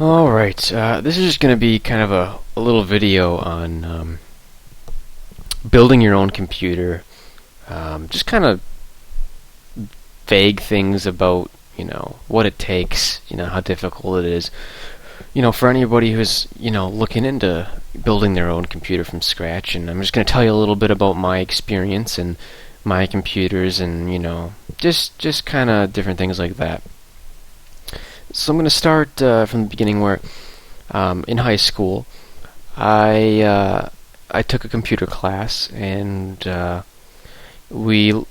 Alright, this is just going to be kind of a little video on building your own computer. Just kind of vague things about, what it takes, how difficult it is. For anybody who's, looking into building their own computer from scratch. And I'm just going to tell you a little bit about my experience and my computers and, just kind of different things like that. So I'm going to start from the beginning where in high school I took a computer class and we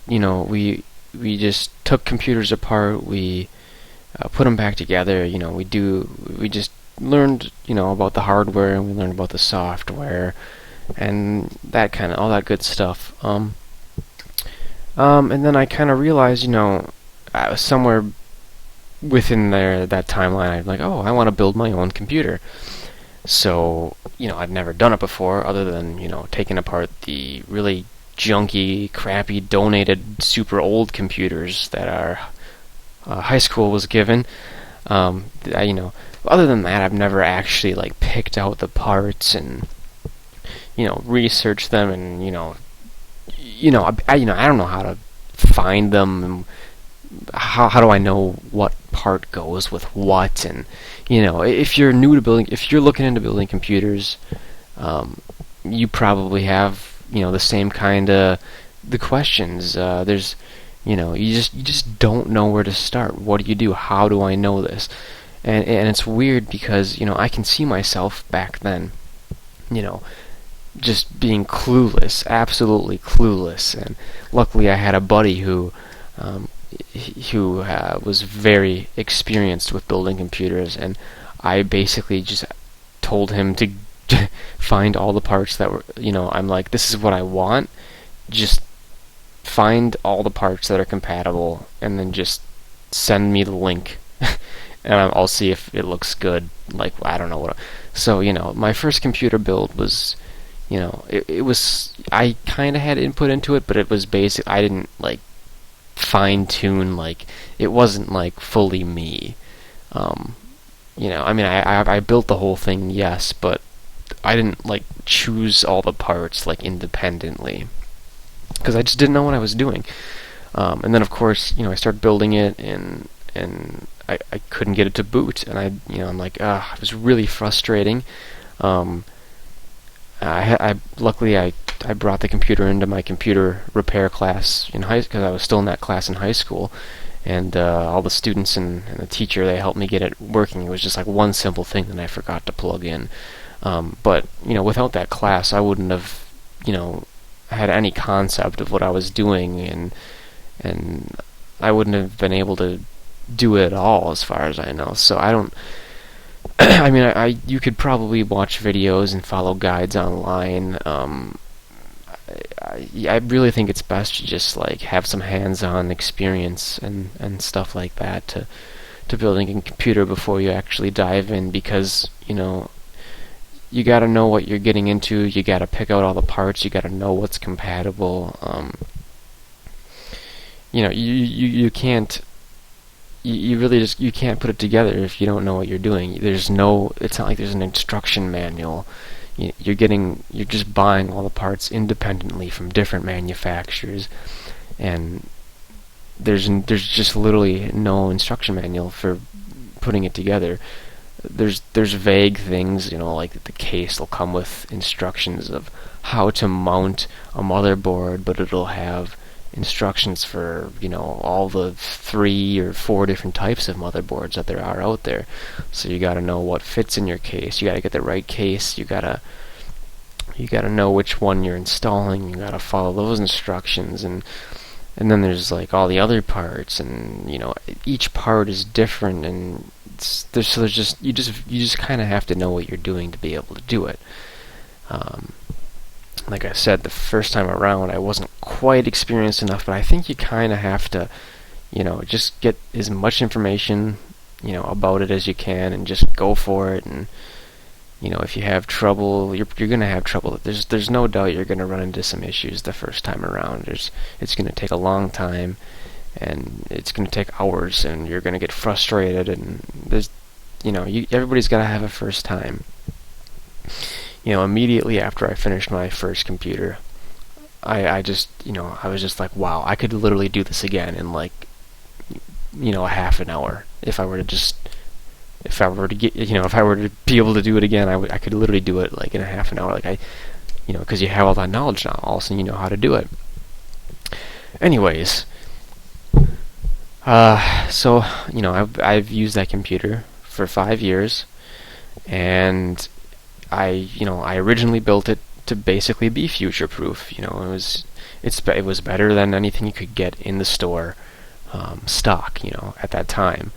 just took computers apart. We put them back together. We just learned about the hardware, and we learned about the software and that kind of all that good stuff. And then I kind of realized, I was somewhere within that timeline, I'm like, oh, I want to build my own computer. So, I'd never done it before, other than, taking apart the really junky, crappy, donated, super old computers that our high school was given. Other than that, I've never actually picked out the parts and researched them and I don't know how to find them. And how do I know what part goes with what? And if you're looking into building computers, you probably have the same kind of the questions. There's you just don't know where to start. What do you do? How do I know this? And it's weird because I can see myself back then, just being clueless, absolutely clueless. And luckily I had a buddy who was very experienced with building computers, and I basically just told him to find all the parts that were, I'm like, this is what I want, just find all the parts that are compatible, and then just send me the link, and I'll see if it looks good. I don't know what. So, my first computer build was, it was, I kind of had input into it, but it was basic. I didn't, fine-tune, it wasn't, fully me. I built the whole thing, yes, but I didn't, choose all the parts, independently, because I just didn't know what I was doing. And then, of course, I started building it, and I couldn't get it to boot, and I'm like, it was really frustrating. Luckily I brought the computer into my computer repair class in because I was still in that class in high school, and all the students and the teacher, they helped me get it working. It was just one simple thing that I forgot to plug in. But without that class, I wouldn't have had any concept of what I was doing, and I wouldn't have been able to do it at all, as far as I know. So I don't. You could probably watch videos and follow guides online. I really think it's best to just have some hands-on experience and stuff like that to building a computer before you actually dive in, because you got to know what you're getting into. You got to pick out all the parts. You got to know what's compatible. You can't. You really you can't put it together if you don't know what you're doing. It's not like there's an instruction manual. You're just buying all the parts independently from different manufacturers, and there's just literally no instruction manual for putting it together. There's vague things, like the case will come with instructions of how to mount a motherboard, but it'll have instructions for all the 3 or 4 different types of motherboards that there are out there. So you got to know what fits in your case. You got to get the right case. You got to know which one you're installing. You got to follow those instructions, and then there's all the other parts, and each part is different, and you just kind of have to know what you're doing to be able to do it. Like I said, the first time around, I wasn't quite experienced enough, but I think you kind of have to, just get as much information, about it as you can, and just go for it. And, if you have trouble, you're going to have trouble. There's no doubt you're going to run into some issues the first time around. It's going to take a long time, and it's going to take hours, and you're going to get frustrated, and everybody's got to have a first time. Immediately after I finished my first computer, I just, I was just like, wow, I could literally do this again in like, a half an hour if I were to if I were to be able to do it again, I could literally do it like in a half an hour. Like because you have all that knowledge now, all of a sudden you know how to do it. Anyways, so I've used that computer for 5 years, and I originally built it to basically be future-proof. It was better than anything you could get in the store, stock. At that time,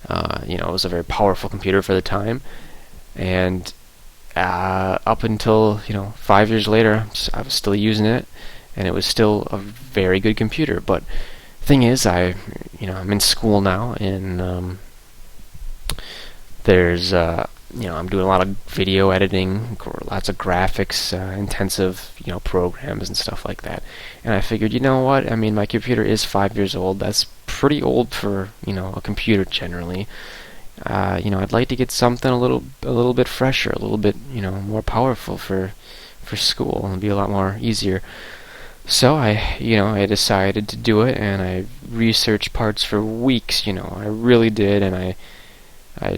it was a very powerful computer for the time, and up until 5 years later, I was still using it, and it was still a very good computer. But thing is, I'm in school now, and there's I'm doing a lot of video editing, lots of graphics intensive programs and stuff like that. And I figured, you know what? I mean, my computer is 5 years old. That's pretty old for a computer generally. I'd like to get something a little bit fresher, a little bit more powerful for school, and it'd be a lot more easier. So I decided to do it, and I researched parts for weeks. I really did, and I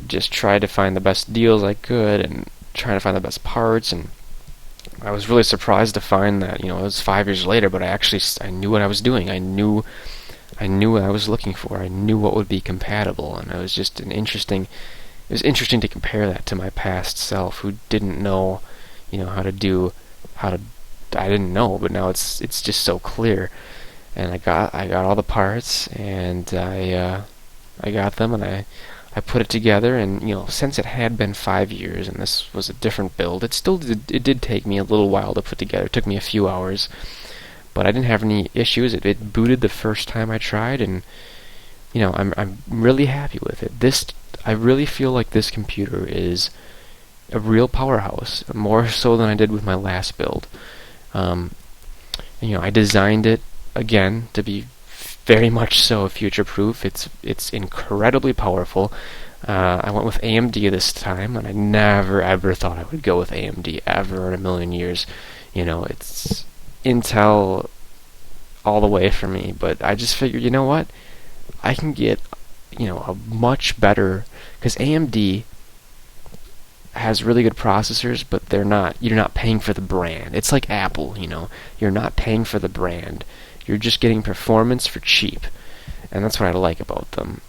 just tried to find the best deals I could, and trying to find the best parts. And I was really surprised to find that it was 5 years later, but I knew what I was doing. I knew what I was looking for. I knew what would be compatible, and it was just it was interesting to compare that to my past self, who didn't know, I didn't know, but now it's just so clear. And I got all the parts, and I got them, and I put it together, and since it had been 5 years and this was a different build, it did take me a little while to put together. It took me a few hours, but I didn't have any issues. It booted the first time I tried, and I'm really happy with it. I really feel like this computer is a real powerhouse, more so than I did with my last build. I designed it again to be very much so future-proof. It's incredibly powerful. I went with AMD this time, and I never ever thought I would go with AMD ever in a million years. It's Intel all the way for me, but I just figured, you know what? I can get a much better, because AMD has really good processors, but you're not paying for the brand. It's like Apple, you're not paying for the brand. You're just getting performance for cheap, and that's what I like about them.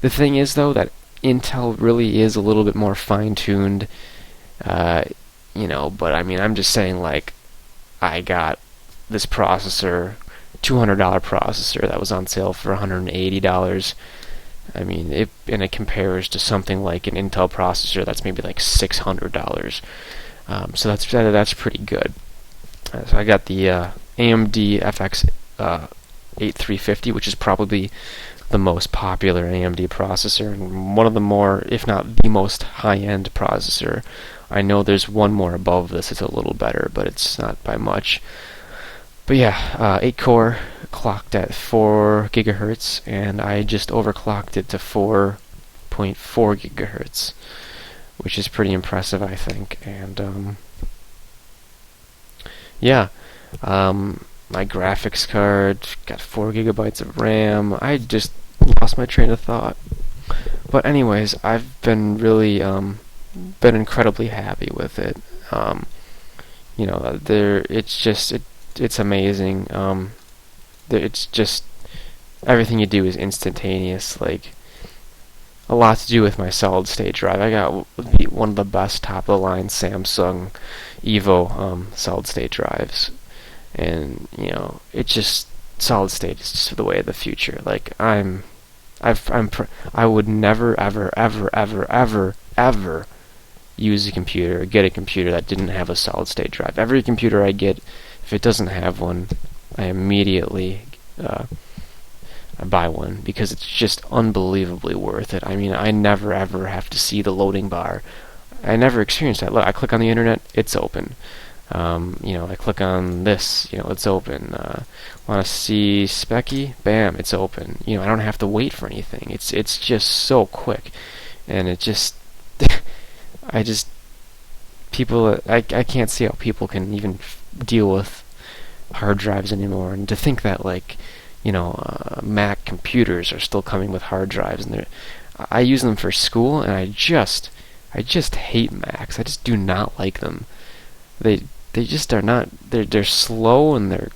The thing is, though, that Intel really is a little bit more fine-tuned, but I mean, I'm just saying, like, I got this processor, $200 processor that was on sale for $180. I mean, it compares to something like an Intel processor that's maybe like $600. So that's pretty good. So I got the AMD FX 8350, which is probably the most popular AMD processor, and one of the more, if not the most high-end processor. I know there's one more above this. It's a little better, but it's not by much. But yeah, 8-core, clocked at 4 gigahertz, and I just overclocked it to 4.4 gigahertz, which is pretty impressive, I think. And yeah, my graphics card got 4 gigabytes of RAM. I just lost my train of thought. But anyways, I've been really been incredibly happy with it. It's amazing. It's just everything you do is instantaneous. Like, a lot to do with my solid state drive. I got one of the best top of the line Samsung Evo solid state drives, and it's just solid state is just the way of the future. Like, I would never ever use a computer or get a computer that didn't have a solid state drive. Every computer I get, if it doesn't have one, I immediately I buy one, because it's just unbelievably worth it. I mean, I never ever have to see the loading bar. I never experienced that. Look, I click on the internet, it's open. I click on this, it's open. Want to see Specky? Bam, it's open. I don't have to wait for anything. It's just so quick. and it just, I just people I can't see how people can even deal with hard drives anymore, and to think that like Mac computers are still coming with hard drives, and I use them for school, and I just hate Macs. I just do not like them. They just are not. They're slow, and I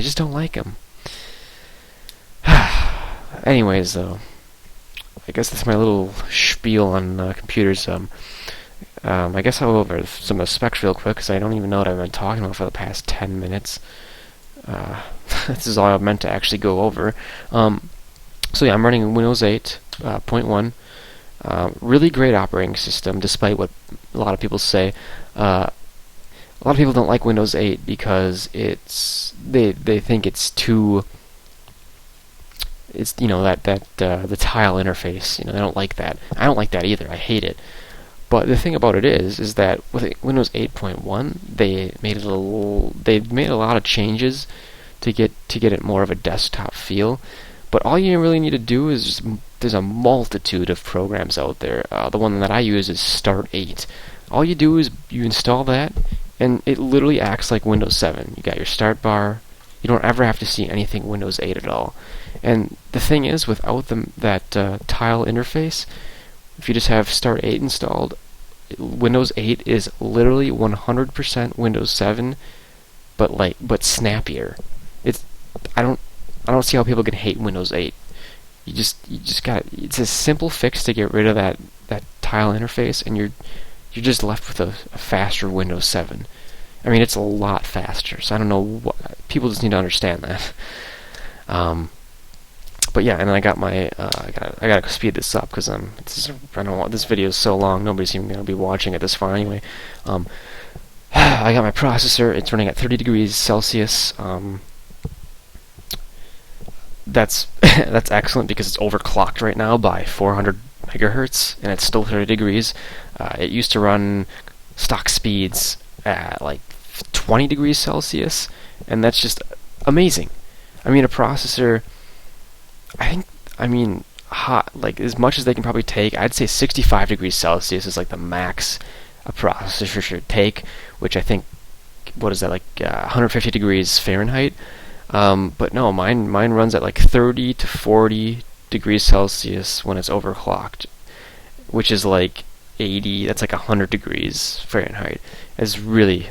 just don't like them. Anyways, though, I guess that's my little spiel on computers. I guess I'll go over some of the specs real quick, because I don't even know what I've been talking about for the past 10 minutes. This is all I meant to actually go over. So yeah, I'm running Windows 8.1. Really great operating system, despite what a lot of people say. A lot of people don't like Windows 8 because they think it's too. It's the tile interface. They don't like that. I don't like that either. I hate it. But the thing about it is that with Windows 8.1, they made a lot of changes to get it more of a desktop feel. But all you really need to do is there's a multitude of programs out there. The one that I use is Start 8. All you do is you install that, and it literally acts like Windows 7. You got your start bar. You don't ever have to see anything Windows 8 at all. And the thing is, without that tile interface, if you just have Start 8 installed, Windows 8 is literally 100% Windows 7, but snappier. I don't see how people can hate Windows 8. You just got, it's a simple fix to get rid of that tile interface, and you're just left with a faster Windows 7. I mean, it's a lot faster. So I don't know what people just need to understand that. But yeah, and I got my I gotta speed this up because I don't want, this video is so long, nobody's even gonna be watching it this far anyway. I got my processor. It's running at 30 degrees Celsius. That's that's excellent because it's overclocked right now by 400 megahertz, and it's still 30 degrees. It used to run stock speeds at like 20 degrees Celsius, and that's just amazing. I mean, a processor, hot, like as much as they can probably take, I'd say 65 degrees Celsius is like the max a processor should take, which I think, what is that, like 150 degrees Fahrenheit? But no, mine runs at like 30 to 40 degrees Celsius when it's overclocked, which is like 80. That's like 100 degrees Fahrenheit. That's really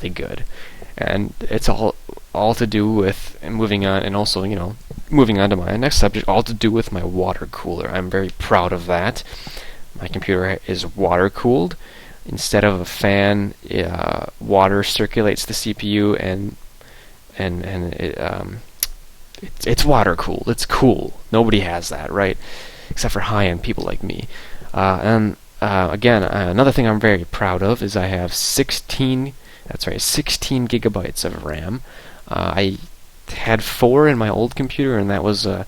good, and it's all to do with, and moving on, and also moving on to my next subject, all to do with my water cooler. I'm very proud of that. My computer is water cooled. Instead of a fan, water circulates the CPU, and it's water cooled. It's cool. Nobody has that, right? Except for high-end people like me. And again, another thing I'm very proud of is I have 16 gigabytes of RAM. I had 4 in my old computer, and that was a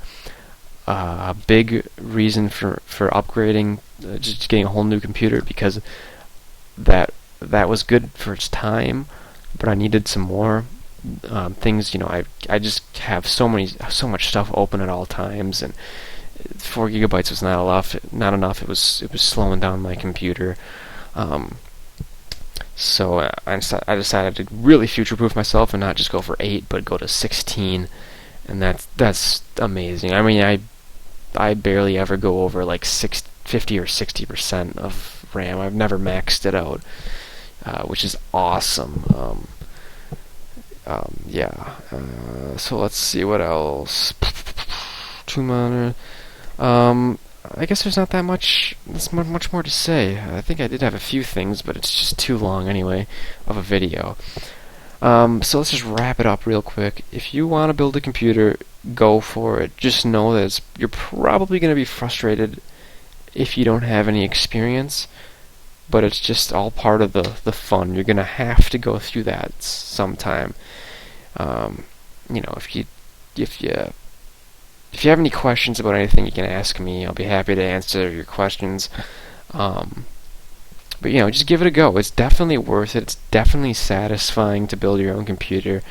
big reason for upgrading, just getting a whole new computer, because that was good for its time, but I needed some more things. I just have so much stuff open at all times, and 4 gigabytes was not enough. It was slowing down my computer. So I decided to really future-proof myself and not just go for 8, but go to 16, and that's amazing. I mean, I barely ever go over like 50 or 60% of RAM. I've never maxed it out, which is awesome. Yeah. So let's see what else. Too minor. I guess there's not that much. There's much more to say. I think I did have a few things, but it's just too long anyway of a video. So let's just wrap it up real quick. If you want to build a computer, go for it. Just know that you're probably going to be frustrated if you don't have any experience, but it's just all part of the fun. You're going to have to go through that sometime. If you have any questions about anything, you can ask me. I'll be happy to answer your questions. But just give it a go. It's definitely worth it. It's definitely satisfying to build your own computer.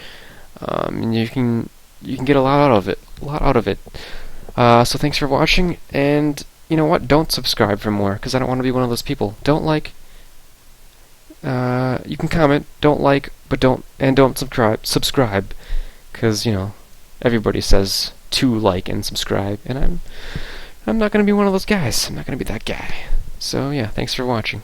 And you can get a lot out of it. So thanks for watching, and you know what? Don't subscribe for more, because I don't want to be one of those people. Don't like. You can comment. Don't like, but don't subscribe, because everybody says to like and subscribe, and I'm not gonna be one of those guys. I'm not gonna be that guy. So yeah, thanks for watching.